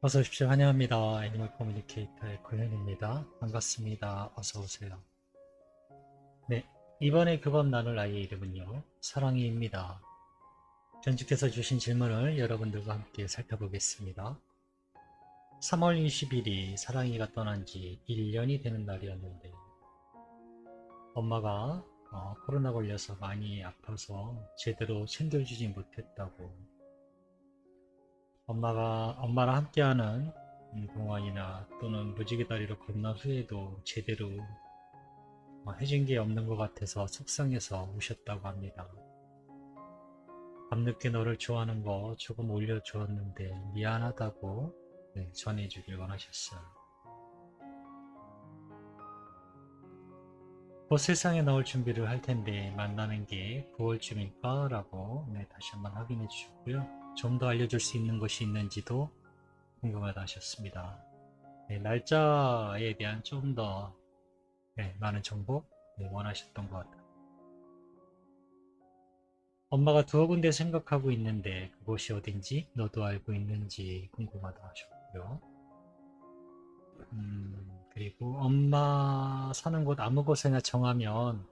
어서 오십시오. 환영합니다. 애니멀 커뮤니케이터의 고현입니다. 반갑습니다. 어서 오세요. 네, 이번에 교감 나눌 아이의 이름은요, 사랑이입니다. 전주께서 주신 질문을 여러분들과 함께 살펴보겠습니다. 3월 20일이 사랑이가 떠난 지 1년이 되는 날이었는데 엄마가 코로나 걸려서 많이 아파서 제대로 챙겨주지 못했다고, 엄마랑 함께하는 동안이나 또는 무지개 다리를 건넌 후에도 제대로 해준 게 없는 것 같아서 속상해서 우셨다고 합니다. 밤늦게 너를 좋아하는 거 조금 올려주었는데 미안하다고, 네, 전해주길 원하셨어요. 곧 세상에 나올 준비를 할 텐데 만나는 게 9월쯤일까? 라고, 네, 다시 한번 확인해 주셨고요. 좀 더 알려줄 수 있는 것이 있는지도 궁금하다 하셨습니다. 네, 날짜에 대한 좀 더, 네, 많은 정보, 네, 원하셨던 것 같아요. 엄마가 두어 군데 생각하고 있는데 그곳이 어딘지 너도 알고 있는지 궁금하다 하셨고요. 그리고 엄마 사는 곳 아무 곳에나 정하면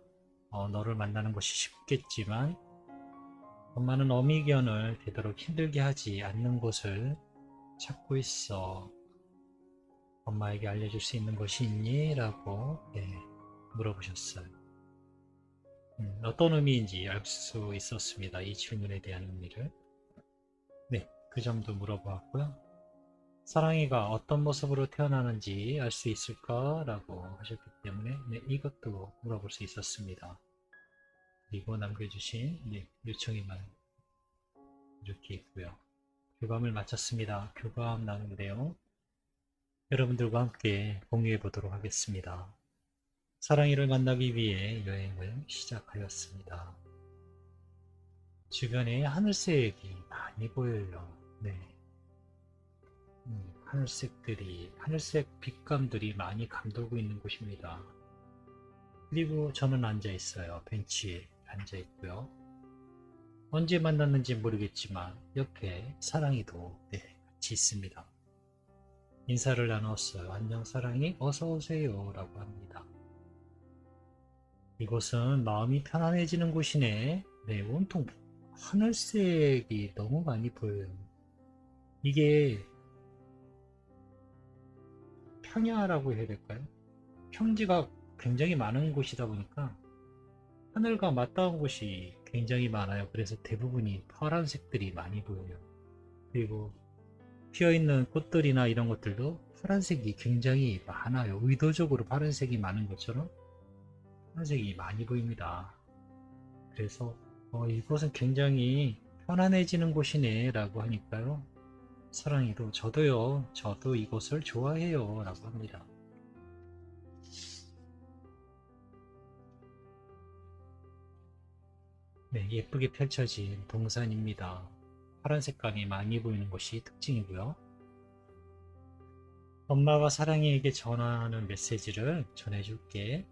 너를 만나는 곳이 쉽겠지만 엄마는 어미견을 되도록 힘들게 하지 않는 곳을 찾고 있어. 엄마에게 알려줄 수 있는 것이 있니? 라고, 네, 물어보셨어요. 어떤 의미인지 알 수 있었습니다. 이 질문에 대한 의미를. 네, 그 점도 물어보았고요. 사랑이가 어떤 모습으로 태어나는지 알 수 있을까? 라고 하셨기 때문에, 네, 이것도 물어볼 수 있었습니다. 그리고 남겨주신, 네, 요청에만 이렇게 있고요. 교감을 마쳤습니다. 교감 나누는데요. 여러분들과 함께 공유해 보도록 하겠습니다. 사랑이를 만나기 위해 여행을 시작하였습니다. 주변에 하늘색이 많이 보여요. 네. 하늘색 빛감들이 많이 감돌고 있는 곳입니다. 그리고 저는 앉아 있어요. 벤치에 앉아 있고요. 언제 만났는지 모르겠지만 옆에 사랑이도, 네, 같이 있습니다. 인사를 나눴어요. 안녕 사랑이, 어서 오세요 라고 합니다. 이곳은 마음이 편안해지는 곳이네. 네, 온통 하늘색이 너무 많이 보여요. 이게 평야라고 해야 될까요? 평지가 굉장히 많은 곳이다 보니까 하늘과 맞닿은 곳이 굉장히 많아요. 그래서 대부분이 파란색들이 많이 보여요. 그리고 피어있는 꽃들이나 이런 것들도 파란색이 굉장히 많아요. 의도적으로 파란색이 많은 것처럼 파란색이 많이 보입니다. 그래서 이곳은 굉장히 편안해지는 곳이네 라고 하니까요. 사랑이도 저도요. 저도 이곳을 좋아해요 라고 합니다. 네, 예쁘게 펼쳐진 동산입니다. 파란 색감이 많이 보이는 것이 특징이고요. 엄마가 사랑이에게 전하는 메시지를 전해줄게.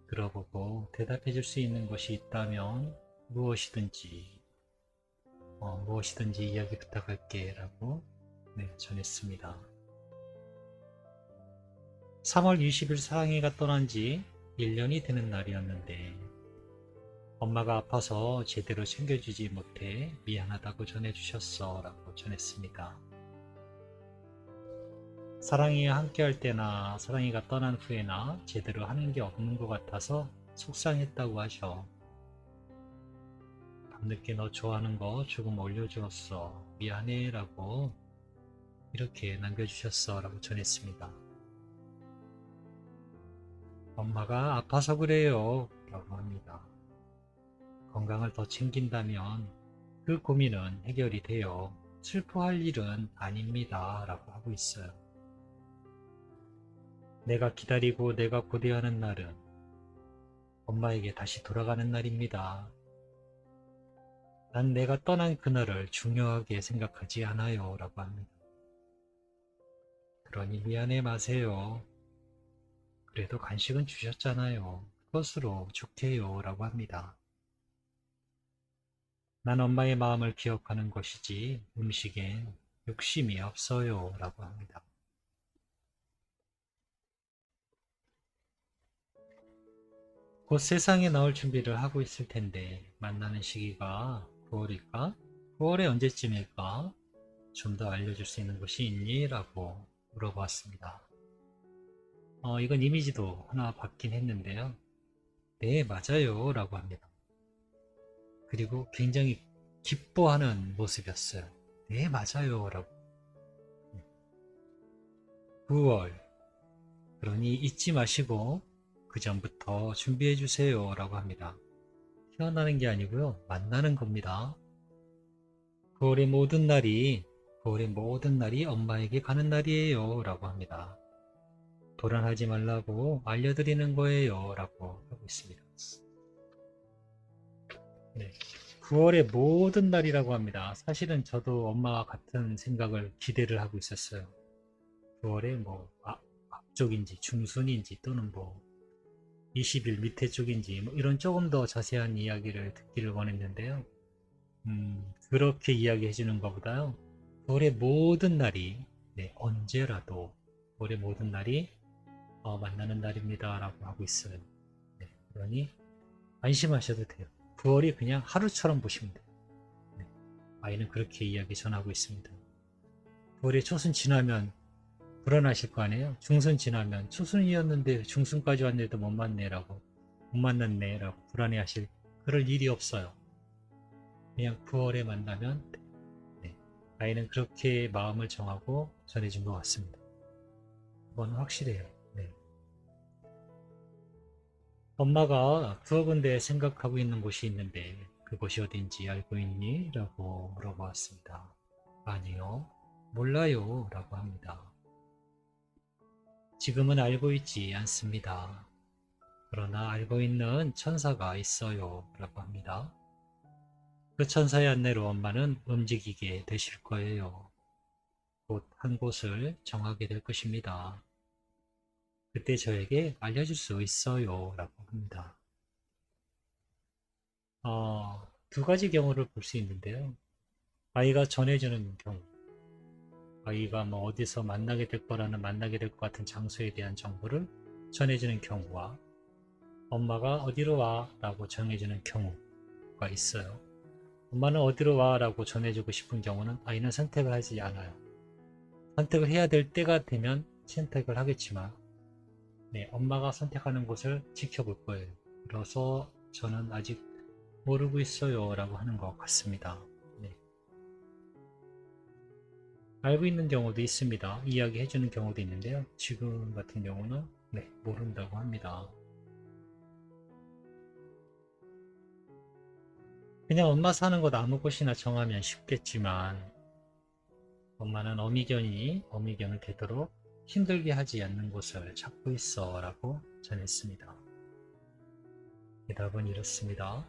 들어보고 대답해줄 수 있는 것이 있다면 무엇이든지 이야기 부탁할게 라고, 네, 전했습니다. 3월 20일 사랑이가 떠난 지 1년이 되는 날이었는데 엄마가 아파서 제대로 챙겨주지 못해 미안하다고 전해주셨어 라고 전했습니다. 사랑이와 함께할 때나 사랑이가 떠난 후에나 제대로 하는 게 없는 것 같아서 속상했다고 하셔. 밤늦게 너 좋아하는 거 조금 올려주었어. 미안해 라고 이렇게 남겨주셨어 라고 전했습니다. 엄마가 아파서 그래요 라고 합니다. 건강을 더 챙긴다면 그 고민은 해결이 돼요. 슬퍼할 일은 아닙니다 라고 하고 있어요. 내가 기다리고 내가 고대하는 날은 엄마에게 다시 돌아가는 날입니다. 난 내가 떠난 그날을 중요하게 생각하지 않아요 라고 합니다. 그러니 미안해 마세요. 그래도 간식은 주셨잖아요. 그것으로 좋게요 라고 합니다. 난 엄마의 마음을 기억하는 것이지 음식엔 욕심이 없어요 라고 합니다. 곧 세상에 나올 준비를 하고 있을 텐데 만나는 시기가 9월일까? 9월에 언제쯤일까? 좀 더 알려줄 수 있는 것이 있니? 라고 물어보았습니다. 이건 이미지도 하나 받긴 했는데요. 네, 맞아요 라고 합니다. 그리고 굉장히 기뻐하는 모습이었어요. 네, 맞아요 라고. 9월, 그러니 잊지 마시고 그 전부터 준비해 주세요 라고 합니다. 태어나는 게 아니고요, 만나는 겁니다. 9월의 모든 날이 엄마에게 가는 날이에요 라고 합니다. 불안하지 말라고 알려드리는 거예요 라고 하고 있습니다. 네. 9월의 모든 날이라고 합니다. 사실은 저도 엄마와 같은 생각을 기대를 하고 있었어요. 9월에 뭐 앞쪽인지 중순인지 또는 뭐 20일 밑에 쪽인지 뭐 이런 조금 더 자세한 이야기를 듣기를 원했는데요. 그렇게 이야기해 주는 것보다요, 9월의 모든 날이, 네, 언제라도 9월의 모든 날이 만나는 날입니다 라고 하고 있어요. 네, 그러니 안심하셔도 돼요. 9월이 그냥 하루처럼 보시면 돼요. 네, 아이는 그렇게 이야기 전하고 있습니다. 9월의 초순 지나면 불안하실 거 아니에요. 중순 지나면 초순이었는데 중순까지 왔는데도 못 만났네 라고 불안해하실 그럴 일이 없어요. 그냥 9월에 만나면, 네, 아이는 그렇게 마음을 정하고 전해준 것 같습니다. 그건 확실해요. 네. 엄마가 두어 군데 생각하고 있는 곳이 있는데 그곳이 어딘지 알고 있니? 라고 물어보았습니다. 아니요, 몰라요 라고 합니다. 지금은 알고 있지 않습니다. 그러나 알고 있는 천사가 있어요 라고 합니다. 그 천사의 안내로 엄마는 움직이게 되실 거예요. 곧 한 곳을 정하게 될 것입니다. 그때 저에게 알려줄 수 있어요 라고 합니다. 두 가지 경우를 볼 수 있는데요. 아이가 전해주는 경우, 아이가 뭐 어디서 만나게 될 것 같은 장소에 대한 정보를 전해주는 경우와 엄마가 어디로 와 라고 정해주는 경우가 있어요. 엄마는 어디로 와 라고 전해주고 싶은 경우는 아이는 선택을 하지 않아요. 선택을 해야 될 때가 되면 선택을 하겠지만, 네, 엄마가 선택하는 곳을 지켜볼 거예요. 그래서 저는 아직 모르고 있어요 라고 하는 것 같습니다. 네. 알고 있는 경우도 있습니다. 이야기해 주는 경우도 있는데요. 지금 같은 경우는, 네, 모른다고 합니다. 그냥 엄마 사는 곳 아무 곳이나 정하면 쉽겠지만 엄마는 어미견을 되도록 힘들게 하지 않는 곳을 찾고 있어 라고 전했습니다. 대답은 이렇습니다.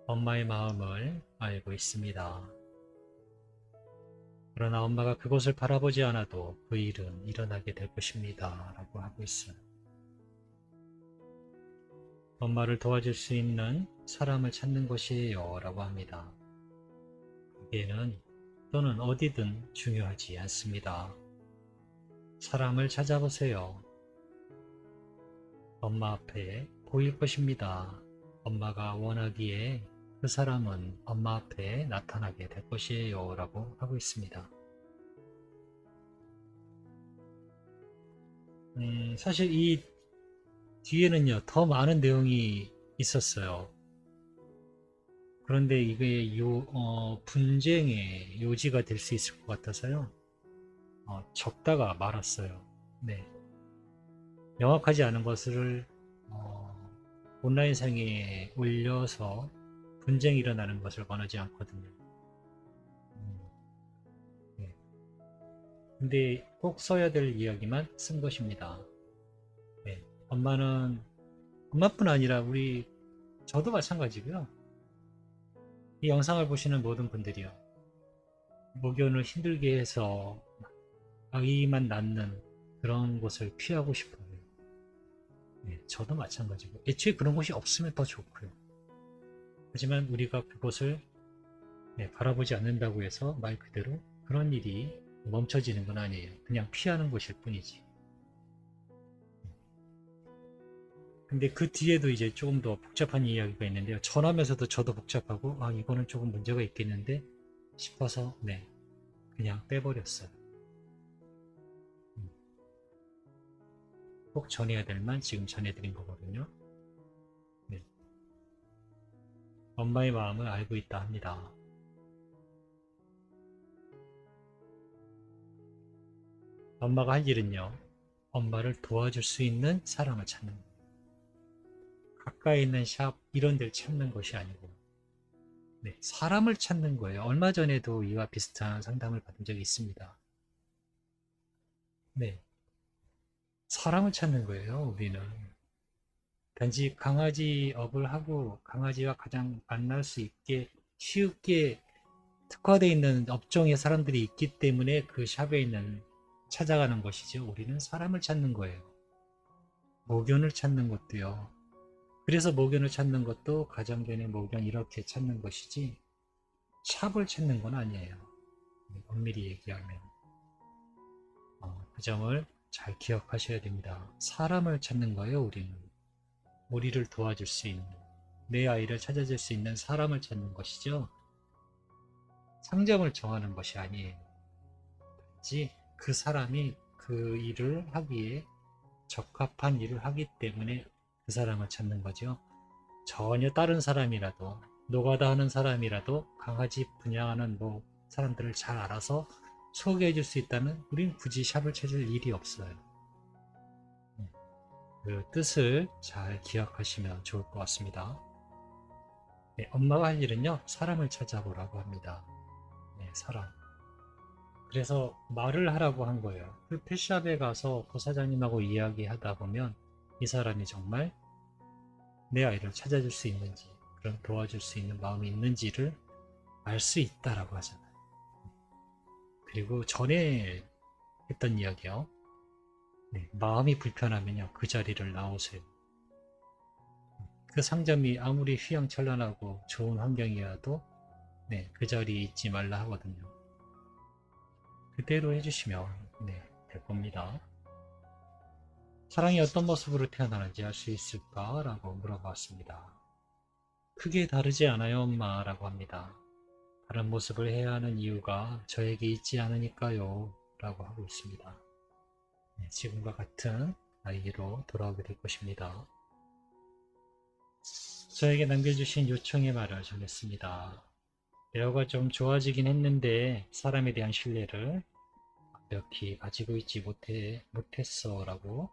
엄마의 마음을 알고 있습니다. 그러나 엄마가 그곳을 바라보지 않아도 그 일은 일어나게 될 것입니다 라고 하고 있어요. 엄마를 도와줄 수 있는 사람을 찾는 것이에요 라고 합니다. 거기에는 또는 어디든 중요하지 않습니다. 사람을 찾아보세요. 엄마 앞에 보일 것입니다. 엄마가 원하기에 그 사람은 엄마 앞에 나타나게 될 것이에요 라고 하고 있습니다. 사실 이 뒤에는요, 더 많은 내용이 있었어요. 그런데 이게 분쟁의 요지가 될 수 있을 것 같아서요, 적다가 말았어요. 네. 명확하지 않은 것을 온라인상에 올려서 분쟁이 일어나는 것을 원하지 않거든요. 네. 근데 꼭 써야 될 이야기만 쓴 것입니다. 네. 엄마뿐 아니라 저도 마찬가지고요. 이 영상을 보시는 모든 분들이요, 목욕을 힘들게 해서 아이만 낳는 그런 곳을 피하고 싶어요. 네, 저도 마찬가지고, 애초에 그런 곳이 없으면 더 좋고요. 하지만 우리가 그곳을, 네, 바라보지 않는다고 해서 말 그대로 그런 일이 멈춰지는 건 아니에요. 그냥 피하는 것일 뿐이지. 근데 그 뒤에도 이제 조금 더 복잡한 이야기가 있는데요. 전하면서도 저도 복잡하고, 아, 이거는 조금 문제가 있겠는데 싶어서, 네, 그냥 빼버렸어요. 꼭 전해야 될 만 지금 전해드린 거거든요. 네. 엄마의 마음을 알고 있다 합니다. 엄마가 할 일은요, 엄마를 도와줄 수 있는 사람을 찾는 거예요. 가까이 있는 샵 이런 데를 찾는 것이 아니고, 네, 사람을 찾는 거예요. 얼마 전에도 이와 비슷한 상담을 받은 적이 있습니다. 네, 사람을 찾는 거예요, 우리는. 단지 강아지 업을 하고 강아지와 가장 만날 수 있게 쉽게 특화되어 있는 업종의 사람들이 있기 때문에 그 샵에 있는 찾아가는 것이죠. 우리는 사람을 찾는 거예요. 모견을 찾는 것도요. 그래서 모견을 찾는 것도 가정견의 모견 이렇게 찾는 것이지 샵을 찾는 건 아니에요. 엄밀히 얘기하면 그 점을 잘 기억하셔야 됩니다. 사람을 찾는 거예요. 우리는 우리를 도와줄 수 있는 내 아이를 찾아줄 수 있는 사람을 찾는 것이죠. 상점을 정하는 것이 아니에요. 단지 그 사람이 그 일을 하기에 적합한 일을 하기 때문에 그 사람을 찾는 거죠. 전혀 다른 사람이라도 노가다 하는 사람이라도 강아지 분양하는 뭐 사람들을 잘 알아서 소개해 줄 수 있다면 우린 굳이 샵을 찾을 일이 없어요. 그 뜻을 잘 기억하시면 좋을 것 같습니다. 네, 엄마가 할 일은요, 사람을 찾아보라고 합니다. 네, 사람. 그래서 말을 하라고 한 거예요. 그 펫샵에 가서 그 사장님하고 이야기하다 보면 이 사람이 정말 내 아이를 찾아줄 수 있는지, 그럼 도와줄 수 있는 마음이 있는지를 알 수 있다라고 하잖아요. 그리고 전에 했던 이야기요. 네, 마음이 불편하면요, 그 자리를 나오세요. 그 상점이 아무리 휘황찬란하고 좋은 환경이어도 네, 그 자리에 있지 말라 하거든요. 그대로 해주시면 네, 될 겁니다. 사랑이 어떤 모습으로 태어나는지 알 수 있을까? 라고 물어봤습니다. 크게 다르지 않아요, 엄마 라고 합니다. 다른 모습을 해야 하는 이유가 저에게 있지 않으니까요 라고 하고 있습니다. 네, 지금과 같은 아이로 돌아오게 될 것입니다. 저에게 남겨주신 요청의 말을 전했습니다. 레오가 좀 좋아지긴 했는데 사람에 대한 신뢰를 완벽히 가지고 있지 못했어 라고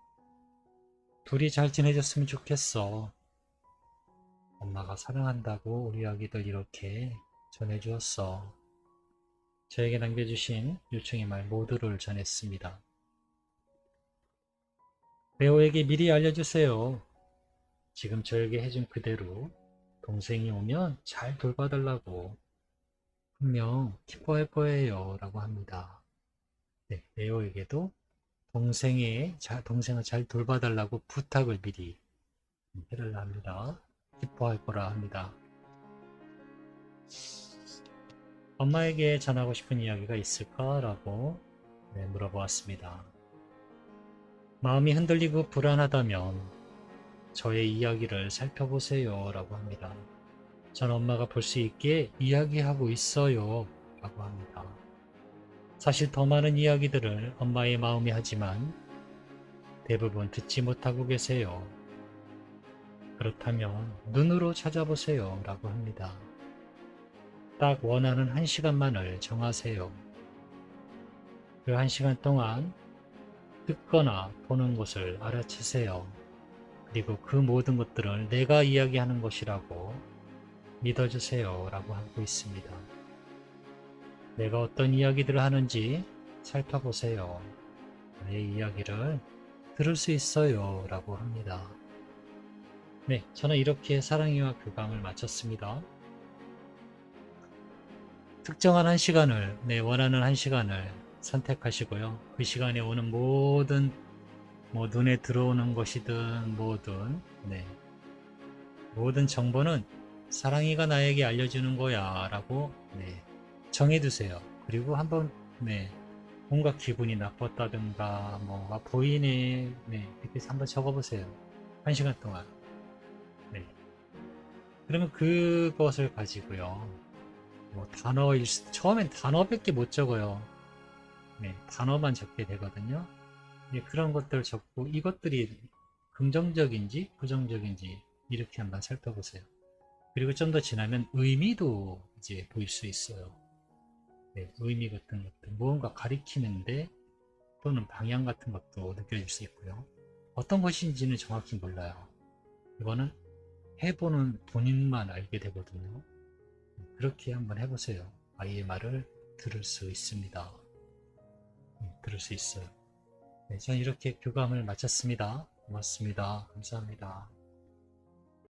둘이 잘 지내줬으면 좋겠어. 엄마가 사랑한다고 우리 아기들 이렇게 전해주었어. 저에게 남겨주신 요청의 말 모두를 전했습니다. 레오에게 미리 알려주세요. 지금 저에게 해준 그대로 동생이 오면 잘 돌봐달라고 분명 기뻐할 거예요 라고 합니다. 네, 레오에게도 동생을 잘 돌봐달라고 부탁을 미리 해달라 합니다. 기뻐할 거라 합니다. 엄마에게 전하고 싶은 이야기가 있을까? 라고 물어보았습니다. 마음이 흔들리고 불안하다면 저의 이야기를 살펴보세요 라고 합니다. 전 엄마가 볼 수 있게 이야기하고 있어요 라고 합니다. 사실 더 많은 이야기들을 엄마의 마음이 하지만 대부분 듣지 못하고 계세요. 그렇다면 눈으로 찾아보세요 라고 합니다. 딱 원하는 1시간만을 정하세요. 그 1시간 동안 듣거나 보는 것을 알아채세요. 그리고 그 모든 것들을 내가 이야기하는 것이라고 믿어주세요 라고 하고 있습니다. 내가 어떤 이야기들을 하는지 살펴보세요. 내 이야기를 들을 수 있어요 라고 합니다. 네, 저는 이렇게 사랑이와 교감을 마쳤습니다. 특정한 1시간을, 원하는 1시간을 선택하시고요. 그 시간에 오는 모든 눈에 들어오는 것이든 모든 정보는 사랑이가 나에게 알려주는 거야 라고 정해두세요. 그리고 한번 네, 뭔가 기분이 나빴다든가 뭐가 보이네, 네, 이렇게 해서 한번 적어보세요. 1시간 동안. 네, 그러면 그것을 가지고요. 뭐 처음엔 단어밖에 못 적어요. 네, 단어만 적게 되거든요. 네, 그런 것들을 적고 이것들이 긍정적인지 부정적인지 이렇게 한번 살펴보세요. 그리고 좀 더 지나면 의미도 이제 보일 수 있어요. 네, 의미 같은 것들, 무언가 가리키는데 또는 방향 같은 것도 느껴질 수 있고요. 어떤 것인지는 정확히 몰라요. 이거는 해보는 본인만 알게 되거든요. 그렇게 한번 해보세요. 아이의 말을 들을 수 있습니다. 들을 수 있어요. 네, 저는 이렇게 교감을 마쳤습니다. 고맙습니다. 감사합니다.